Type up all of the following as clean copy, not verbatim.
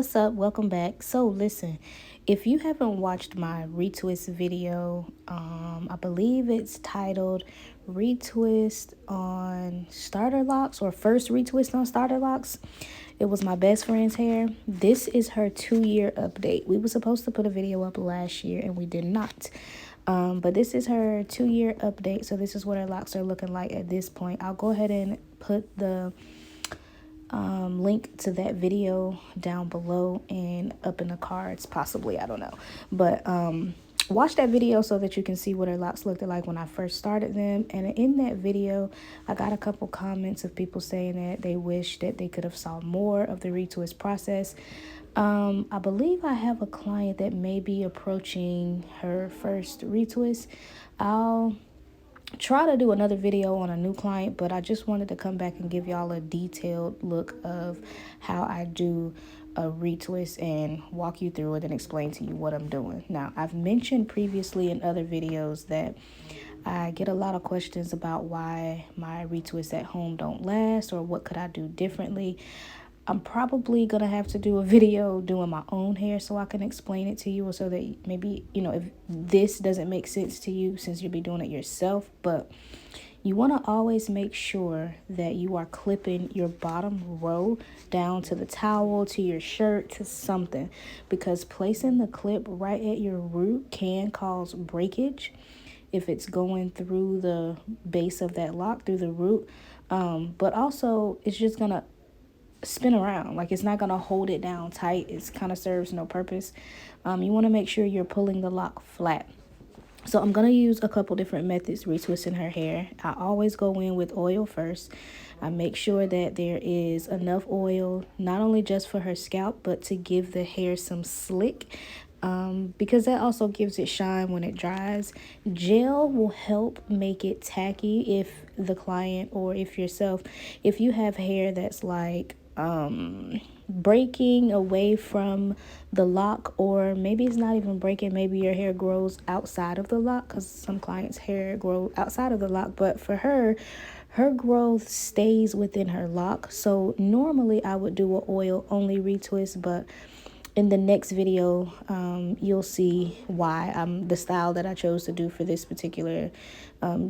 what's up? Welcome back. So listen, if you haven't watched my retwist video, I believe it's titled Retwist on Starter Locks or First Retwist on Starter Locks. It was my best friend's hair. This is her 2-year update. We were supposed to put a video up last year and we did not. But this is her 2-year update. So this is what her locks are looking like at this point. I'll go ahead and put the link to that video down below and up in the cards, possibly, I don't know, but watch that video so that you can see what her locks looked like when I first started them. And in that video I got a couple comments of people saying that they wish that they could have saw more of the retwist process. I believe I have a client that may be approaching her first retwist. I'll try to do another video on a new client, but I just wanted to come back and give y'all a detailed look of how I do a retwist and walk you through it and explain to you what I'm doing. Now, I've mentioned previously in other videos that I get a lot of questions about why my retwists at home don't last or what could I do differently. I'm probably going to have to do a video doing my own hair so I can explain it to you, or so that maybe, if this doesn't make sense to you since you'll be doing it yourself. But you want to always make sure that you are clipping your bottom row down to the towel, to your shirt, to something, because placing the clip right at your root can cause breakage if it's going through the base of that lock, through the root. But also it's just going to spin around, like it's not going to hold it down tight. It's kind of serves no purpose. You want to make sure you're pulling the lock flat. So I'm going to use a couple different methods retwisting her hair. I always go in with oil first. I make sure that there is enough oil, not only just for her scalp, but to give the hair some slick, because that also gives it shine when it dries. Gel will help make it tacky if the client or if yourself, if you have hair that's like breaking away from the lock, or maybe it's not even breaking, maybe your hair grows outside of the lock, because some clients' hair grow outside of the lock, but for her growth stays within her lock. So normally I would do an oil only retwist, but in the next video, you'll see why the style that I chose to do for this particular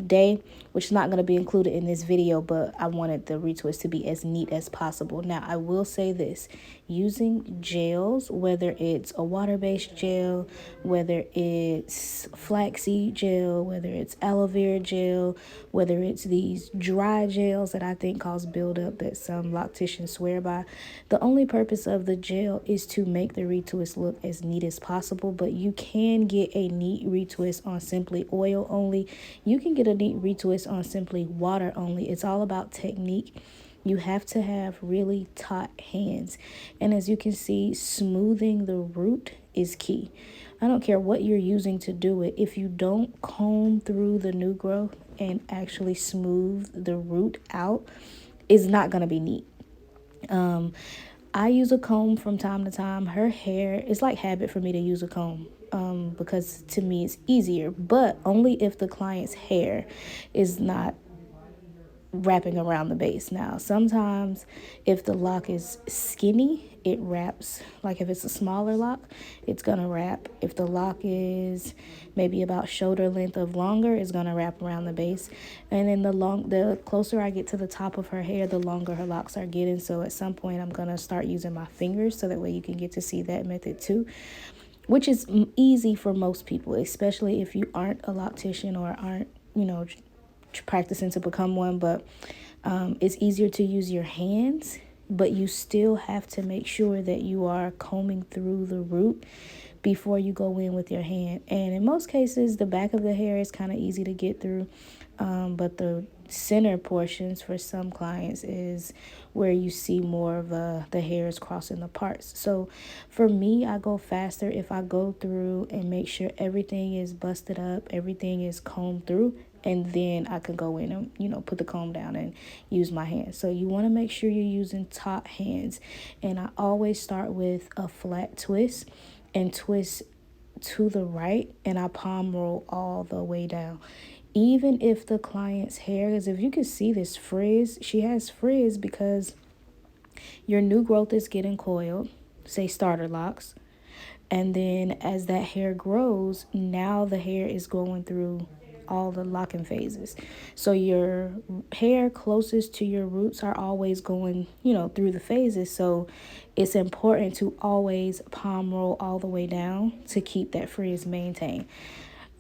day, which is not going to be included in this video, but I wanted the retwist to be as neat as possible. Now, I will say this, using gels, whether it's a water-based gel, whether it's flaxseed gel, whether it's aloe vera gel, whether it's these dry gels that I think cause buildup that some locticians swear by, the only purpose of the gel is to make the retwist look as neat as possible. But you can get a neat retwist on simply oil only. You can get a neat retwist on simply water only. It's all about technique. You have to have really taut hands. And as you can see, smoothing the root is key. I don't care what you're using to do it. If you don't comb through the new growth and actually smooth the root out, it's not going to be neat. I use a comb from time to time. Her hair, it's like habit for me to use a comb, because to me it's easier, but only if the client's hair is not wrapping around the base. Now, sometimes if the lock is skinny, it wraps. Like if it's a smaller lock, it's gonna wrap. If the lock is maybe about shoulder length of longer, it's gonna wrap around the base. And then the closer I get to the top of her hair, the longer her locks are getting. So at some point I'm gonna start using my fingers, so that way you can get to see that method too, which is easy for most people, especially if you aren't a loctician or aren't, practicing to become one. But it's easier to use your hands, but you still have to make sure that you are combing through the root before you go in with your hand. And in most cases, the back of the hair is kind of easy to get through, but the center portions for some clients is where you see more of the hairs crossing the parts. So for me, I go faster if I go through and make sure everything is busted up, everything is combed through, and then I can go in and, put the comb down and use my hands. So you want to make sure you're using taut hands. And I always start with a flat twist and twist to the right, and I palm roll all the way down. Even if the client's hair, because if you can see this frizz, she has frizz because your new growth is getting coiled. say starter locks. And then as that hair grows, now the hair is going through all the locking phases. So your hair closest to your roots are always going, through the phases. So it's important to always palm roll all the way down to keep that frizz maintained.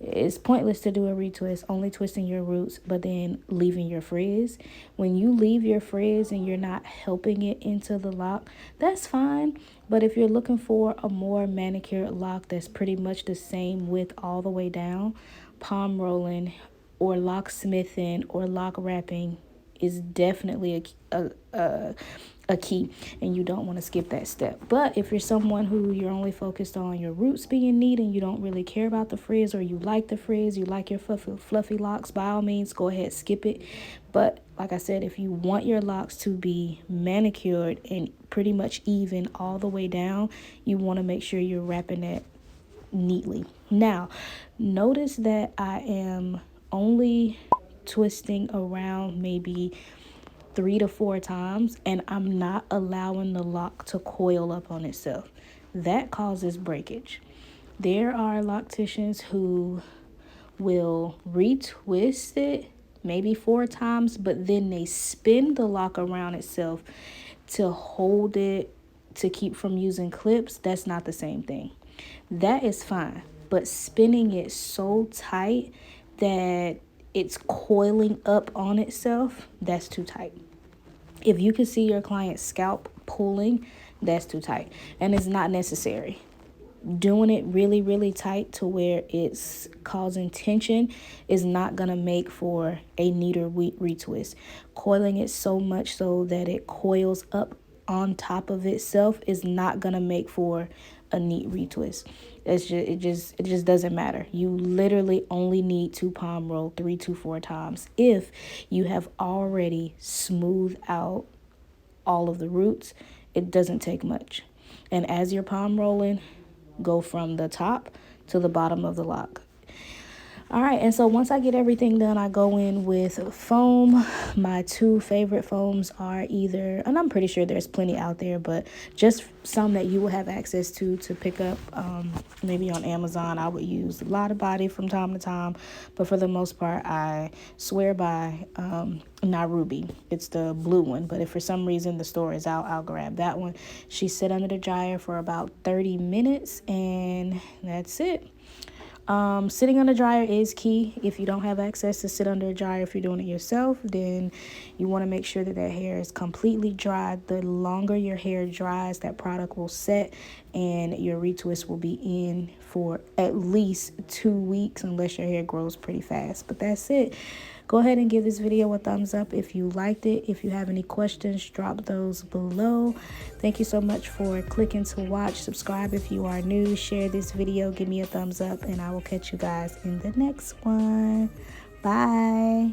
It's pointless to do a retwist, only twisting your roots, but then leaving your frizz. When you leave your frizz and you're not helping it into the lock, that's fine. But if you're looking for a more manicured lock that's pretty much the same width all the way down, palm rolling or locksmithing or lock wrapping is definitely a key, and you don't want to skip that step. But if you're someone who you're only focused on your roots being neat and you don't really care about the frizz, or you like the frizz, you like your fluffy locks, by all means go ahead, skip it. But like I said, if you want your locks to be manicured and pretty much even all the way down, you want to make sure you're wrapping that neatly. Now notice that I am only twisting around maybe 3 to 4 times, and I'm not allowing the lock to coil up on itself. That causes breakage. There are locticians who will retwist it maybe 4 times, but then they spin the lock around itself to hold it to keep from using clips. That's not the same thing. That is fine, but spinning it so tight that it's coiling up on itself, that's too tight. If you can see your client's scalp pulling, that's too tight, and it's not necessary. Doing it really, really tight to where it's causing tension is not going to make for a neater retwist. Coiling it so much so that it coils up on top of itself is not going to make for a neat retwist. It just doesn't matter. You literally only need to palm roll 3 to 4 times if you have already smoothed out all of the roots. It doesn't take much. And as you're palm rolling, go from the top to the bottom of the lock. All right, and so once I get everything done, I go in with foam. My 2 favorite foams are either, and I'm pretty sure there's plenty out there, but just some that you will have access to pick up, maybe on Amazon. I would use a lot of body from time to time, but for the most part, I swear by Ruby. It's the blue one, but if for some reason the store is out, I'll grab that one. She sit under the dryer for about 30 minutes, and that's it. Sitting under dryer is key. If you don't have access to sit under a dryer, if you're doing it yourself, then you want to make sure that hair is completely dry. The longer your hair dries, that product will set and your retwist will be in for at least 2 weeks, unless your hair grows pretty fast. But that's it. Go ahead and give this video a thumbs up if you liked it. If you have any questions, drop those below. Thank you so much for clicking to watch. Subscribe if you are new. Share this video. Give me a thumbs up, and I will catch you guys in the next one. Bye.